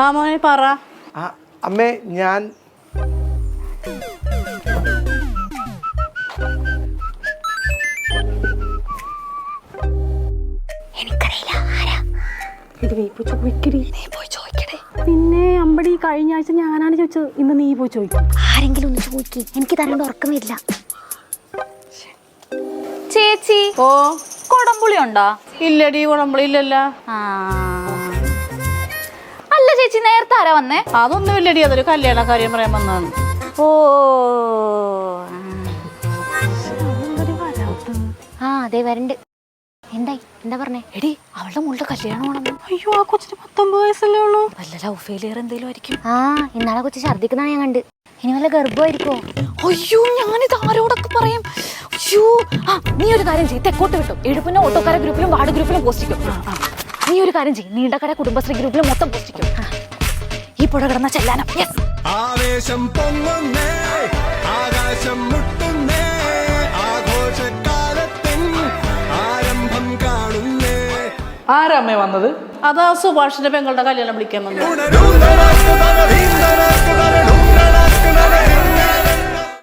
ആ മോനെ പറ. അമ്മേ ഞാൻ പിന്നെ അമ്പടി കഴിഞ്ഞ ആഴ്ച ഞാനാണ് ചോദിച്ചത്, ഇന്ന് നീ പോയി ചോദിക്കും. ആരെങ്കിലും ഒന്ന് ചോദിക്കും, എനിക്ക് തരേണ്ട ഉറക്കം വരില്ല. ചേച്ചി ഓ കൊടംപുളി ഉണ്ടോ? ഇല്ലടി, കുടമ്പളി ഇല്ലല്ല. അല്ല ചേച്ചി, നേരത്തെ ആരാ വന്നേ? അതൊന്നും ഇല്ലടി, അതൊരു കല്യാണ കാര്യം പറയാൻ വന്നതാണ്. ഓ അതെ വരണ്ട്. എന്തായി, എന്താ പറഞ്ഞേ? എടി അവളുടെ മോളുടെ കല്യാണമാണെന്ന്. അയ്യോ, ആ കൊച്ചിന് 19 വയസ്സല്ലേ ഉള്ളൂ. വല്ല ലവ് ഫെയിലിയർ എന്തെങ്കിലും ആയിരിക്കും. ഇന്നാളെ കൊച്ചു ഛർദിക്കുന്നതാണ് ഞാൻ കണ്ട്. ഇനി വല്ല ഗർഭമായിരിക്കോ? അയ്യോ, ഞാനിത് ആരോടൊക്കെ പറയും. അയ്യോ, നീ ഒരു കാര്യം ചെയ്യ്, തെക്കോട്ട് കിട്ടും. എഴുപ്പിന്റെ ഓട്ടോക്കാര ഗ്രൂപ്പിലും വാർഡ് ഗ്രൂപ്പിലും പോസ്റ്റിക്കും. നീ ഒരു കാര്യം ചെയ്യ്, നീണ്ടക്കട കുടുംബശ്രീ ഗ്രൂപ്പിലും മൊത്തം പോസ്റ്റിക്കും. ഈ പുഴ കിടന്ന ചെല്ലാനം. ആവേശം പൊങ്ങുന്നേ, ആകാശം മുട്ടുന്നേ, ആഘോഷക്കാലത്തിൻ ആരംഭം കാണുന്നേ. ആരമ്മേ വന്നത്? അതാ സുഭാഷിന്റെ പെങ്ങളുടെ കല്യാണം വിളിക്കാൻ വന്നത്.